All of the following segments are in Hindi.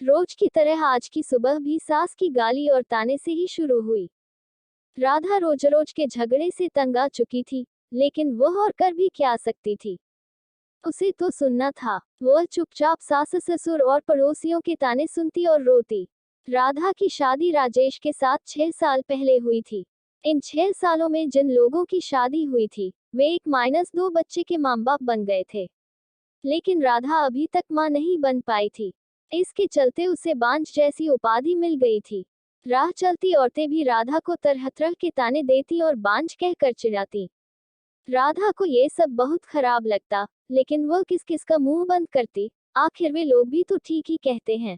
रोज की तरह आज की सुबह भी सास की गाली और ताने से ही शुरू हुई। राधा रोज रोज के झगड़े से तंग आ चुकी थी, लेकिन वह और कर भी क्या सकती थी। उसे तो सुनना था। वह चुपचाप सास ससुर और पड़ोसियों के ताने सुनती और रोती। राधा की शादी राजेश के साथ 6 साल पहले हुई थी। इन 6 सालों में जिन लोगों की शादी हुई थी, वे 1-2 बच्चे के माँ बाप बन गए थे। लेकिन राधा अभी तक मां नहीं बन पाई थी। इसके चलते उसे बांझ जैसी उपाधि मिल गई थी। राह चलती औरतें भी राधा को तरह तरह के ताने देती और बांझ कहकर चिढ़ाती। राधा को ये सब बहुत खराब लगता, लेकिन वह किस किस का मुंह बंद करती। आखिर वे लोग भी तो ठीक ही कहते हैं।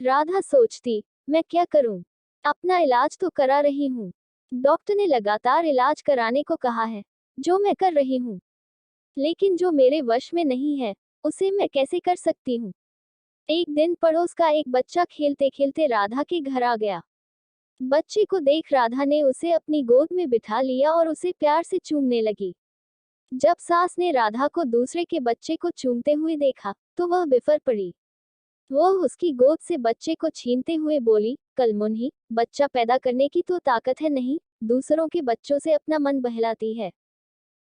राधा सोचती, मैं क्या करूं? अपना इलाज तो करा रही हूं। डॉक्टर ने लगातार इलाज कराने को कहा है, जो मैं कर रही हूं। लेकिन जो मेरे वश में नहीं है, उसे मैं कैसे कर सकती हूँ। एक दिन पड़ोस का एक बच्चा खेलते खेलते राधा के घर आ गया। बच्चे को देख राधा ने उसे अपनी गोद में बिठा लिया और उसे प्यार से चूमने लगी। जब सास ने राधा को दूसरे के बच्चे को चूमते हुए देखा, तो वह बिफर पड़ी। वह उसकी गोद से बच्चे को छीनते हुए बोली, कलमुन्ही, बच्चा पैदा करने की तो ताकत है नहीं, दूसरों के बच्चों से अपना मन बहलाती है।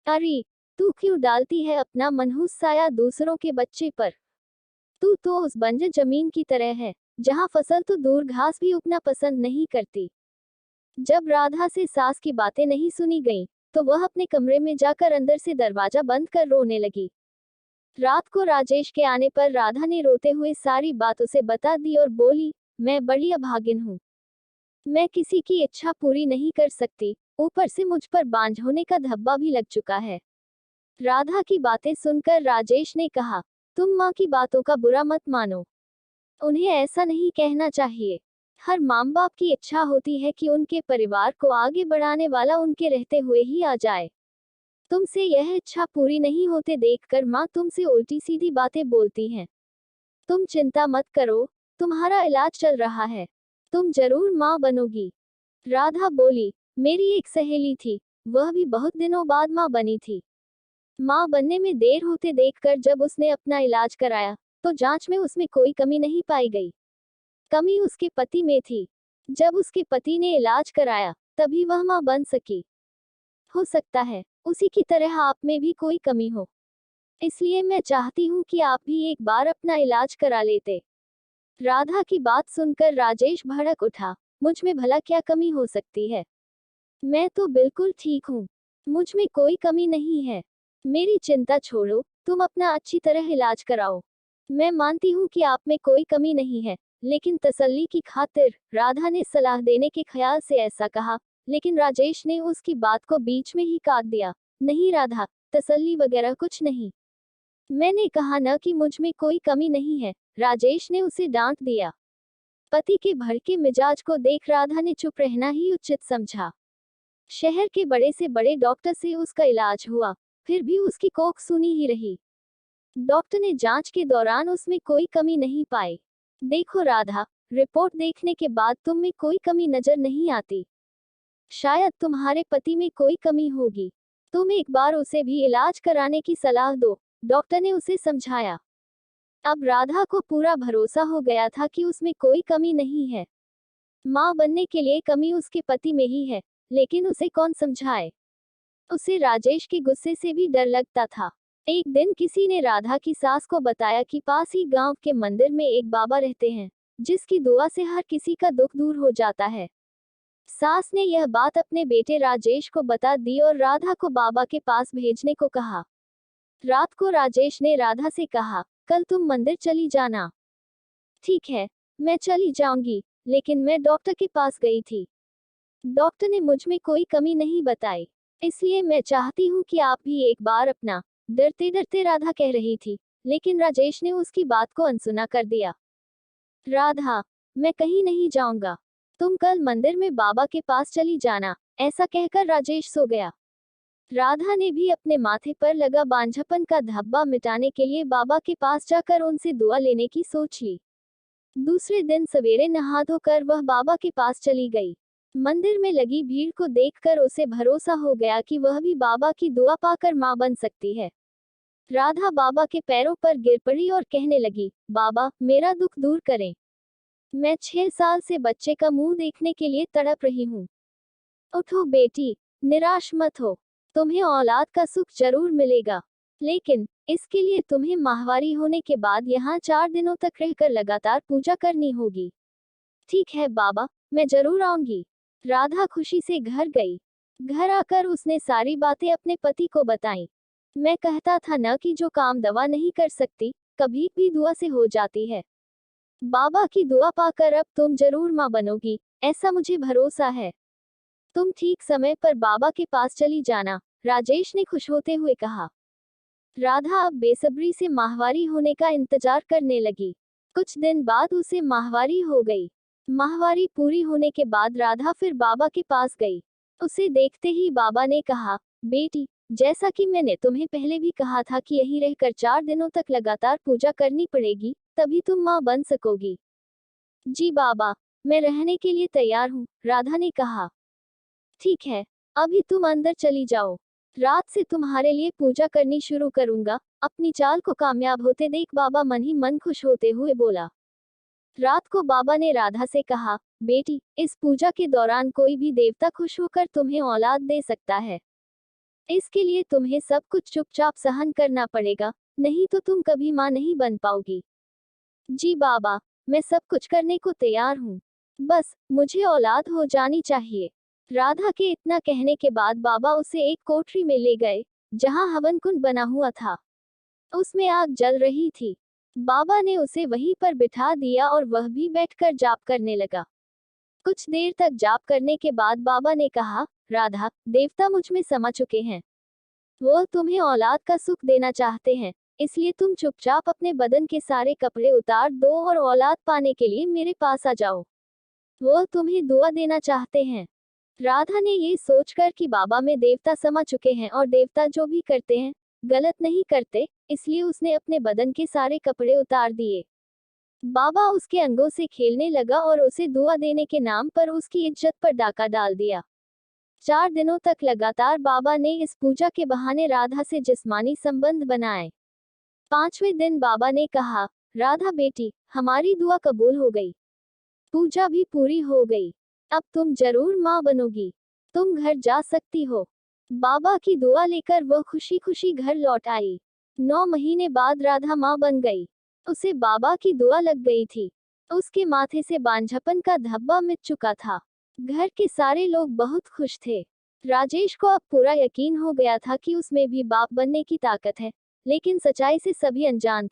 अरे, तू क्यों डालती है अपना मनहूस साया दूसरों के बच्चे पर? तू तो उस बंजर जमीन की तरह है, जहाँ फसल तो दूर घास भी उगना पसंद नहीं करती। जब राधा से सास की बातें नहीं सुनी गईं, तो वह अपने कमरे में जाकर अंदर से दरवाजा बंद कर रोने लगी। रात को राजेश के आने पर राधा ने रोते हुए सारी बात उसे बता दी और बोली, मैं बड़ी अभागिन हूँ। मैं किसी की इच्छा पूरी नहीं कर सकती, ऊपर से मुझ पर बांझ होने का धब्बा भी लग चुका है। राधा की बातें सुनकर राजेश ने कहा, तुम माँ की बातों का बुरा मत मानो। उन्हें ऐसा नहीं कहना चाहिए। हर माँ बाप की इच्छा होती है कि उनके परिवार को आगे बढ़ाने वाला उनके रहते हुए ही आ जाए। तुमसे यह इच्छा पूरी नहीं होते देखकर माँ तुमसे उल्टी सीधी बातें बोलती हैं। तुम चिंता मत करो, तुम्हारा इलाज चल रहा है। तुम जरूर माँ बनोगी। राधा बोली, मेरी एक सहेली थी, वह भी बहुत दिनों बाद माँ बनी थी। माँ बनने में देर होते देखकर जब उसने अपना इलाज कराया, तो जांच में उसमें कोई कमी नहीं पाई गई। कमी उसके पति में थी। जब उसके पति ने इलाज कराया, तभी वह माँ बन सकी। हो सकता है उसी की तरह आप में भी कोई कमी हो। इसलिए मैं चाहती हूँ कि आप भी एक बार अपना इलाज करा लेते। राधा की बात सुनकर राजेश भड़क उठा, मुझ में भला क्या कमी हो सकती है? मैं तो बिल्कुल ठीक हूँ। मुझ में कोई कमी नहीं है। मेरी चिंता छोड़ो, तुम अपना अच्छी तरह इलाज कराओ। मैं मानती हूँ कि आप में कोई कमी नहीं है, लेकिन तसल्ली की खातिर, राधा ने सलाह देने के ख्याल से ऐसा कहा, लेकिन राजेश ने उसकी बात को बीच में ही काट दिया। नहीं राधा, तसल्ली वगैरह कुछ नहीं। मैंने कहा न कि मुझ में कोई कमी नहीं है, राजेश ने उसे डांट दिया। पति के भड़के मिजाज को देख राधा ने चुप रहना ही उचित समझा। शहर के बड़े से बड़े डॉक्टर से उसका इलाज हुआ, फिर भी उसकी कोख सूनी ही रही। डॉक्टर ने जांच के दौरान उसमें कोई कमी नहीं पाई। देखो राधा, रिपोर्ट देखने के बाद तुम में कोई कमी नजर नहीं आती। शायद तुम्हारे पति में कोई कमी होगी। तुम एक बार उसे भी इलाज कराने की सलाह दो, डॉक्टर ने उसे समझाया। अब राधा को पूरा भरोसा हो गया था कि उसमें कोई कमी नहीं है। माँ बनने के लिए कमी उसके पति में ही है, लेकिन उसे कौन समझाए। उसे राजेश के गुस्से से भी डर लगता था। एक दिन किसी ने राधा की सास को बताया कि पास ही गांव के मंदिर में एक बाबा रहते हैं, जिसकी दुआ से हर किसी का दुख दूर हो जाता है। सास ने यह बात अपने बेटे राजेश को बता दी और राधा को बाबा के पास भेजने को कहा। रात को राजेश ने राधा से कहा, कल तुम मंदिर चली जाना। ठीक है, मैं चली जाऊंगी, लेकिन मैं डॉक्टर के पास गई थी। डॉक्टर ने मुझ में कोई कमी नहीं बताई, इसलिए मैं चाहती हूँ कि आप भी एक बार अपना। डरते डरते राधा कह रही थी, लेकिन राजेश ने उसकी बात को अनसुना कर दिया। राधा, मैं कहीं नहीं जाऊंगा। तुम कल मंदिर में बाबा के पास चली जाना, ऐसा कहकर राजेश सो गया। राधा ने भी अपने माथे पर लगा बांझपन का धब्बा मिटाने के लिए बाबा के पास जाकर उनसे दुआ लेने की सोच ली। दूसरे दिन सवेरे नहा धोकर वह बाबा के पास चली गई। मंदिर में लगी भीड़ को देखकर उसे भरोसा हो गया कि वह भी बाबा की दुआ पाकर मां बन सकती है। राधा बाबा के पैरों पर गिर पड़ी और कहने लगी, बाबा मेरा दुख दूर करें। मैं 6 साल से बच्चे का मुंह देखने के लिए तड़प रही हूँ। उठो बेटी, निराश मत हो। तुम्हें औलाद का सुख जरूर मिलेगा, लेकिन इसके लिए तुम्हें माहवारी होने के बाद यहाँ 4 दिनों तक रहकर लगातार पूजा करनी होगी। ठीक है बाबा, मैं जरूर आऊंगी। राधा खुशी से घर गई। घर आकर उसने सारी बातें अपने पति को बताईं। मैं कहता था न कि जो काम दवा नहीं कर सकती, कभी भी दुआ से हो जाती है। बाबा की दुआ पाकर अब तुम जरूर माँ बनोगी, ऐसा मुझे भरोसा है। तुम ठीक समय पर बाबा के पास चली जाना, राजेश ने खुश होते हुए कहा। राधा अब बेसब्री से माहवारी होने का इंतजार करने लगी। कुछ दिन बाद उसे माहवारी हो गई। माहवारी पूरी होने के बाद राधा फिर बाबा के पास गई। उसे देखते ही बाबा ने कहा, बेटी, जैसा कि मैंने तुम्हें पहले भी कहा था कि यहीं रहकर 4 दिनों तक लगातार पूजा करनी पड़ेगी, तभी तुम माँ बन सकोगी। जी बाबा, मैं रहने के लिए तैयार हूँ, राधा ने कहा। ठीक है, अभी तुम अंदर चली जाओ। रात से तुम्हारे लिए पूजा करनी शुरू करूंगा। अपनी चाल को कामयाब होते देख बाबा मन ही मन खुश होते हुए बोला। रात को बाबा ने राधा से कहा, बेटी, इस पूजा के दौरान कोई भी देवता खुश होकर तुम्हें औलाद दे सकता है। इसके लिए तुम्हें सब कुछ चुपचाप सहन करना पड़ेगा, नहीं तो तुम कभी माँ नहीं बन पाओगी। जी बाबा, मैं सब कुछ करने को तैयार हूँ। बस मुझे औलाद हो जानी चाहिए। राधा के इतना कहने के बाद बाबा उसे एक कोठरी में ले गए, जहाँ हवन कुंड बना हुआ था। उसमें आग जल रही थी। बाबा ने उसे वहीं पर बिठा दिया और वह भी बैठकर जाप करने लगा। कुछ देर तक जाप करने के बाद बाबा ने कहा, राधा, देवता मुझ में समा चुके हैं। वो तुम्हें औलाद का सुख देना चाहते हैं, इसलिए तुम चुपचाप अपने बदन के सारे कपड़े उतार दो और औलाद पाने के लिए मेरे पास आ जाओ। वो तुम्हें दुआ देना चाहते हैं। राधा ने ये सोचकर कि बाबा में देवता समा चुके हैं और देवता जो भी करते हैं, गलत नहीं करते, इसलिए उसने अपने बदन के सारे कपड़े उतार दिए। बाबा उसके अंगों से खेलने लगा और उसे दुआ देने के नाम पर उसकी इज्जत पर डाका डाल दिया। 4 दिनों तक लगातार बाबा ने इस पूजा के बहाने राधा से जिस्मानी संबंध बनाए। 5वें दिन बाबा ने कहा, राधा बेटी, हमारी दुआ कबूल हो गई। पूजा भी पूरी हो गई। अब तुम जरूर माँ बनोगी। तुम घर जा सकती हो। बाबा की दुआ लेकर वो खुशी खुशी घर लौट आई। 9 महीने बाद राधा माँ बन गई। उसे बाबा की दुआ लग गई थी। उसके माथे से बांझपन का धब्बा मिट चुका था। घर के सारे लोग बहुत खुश थे। राजेश को अब पूरा यकीन हो गया था कि उसमें भी बाप बनने की ताकत है, लेकिन सच्चाई से सभी अनजान थे।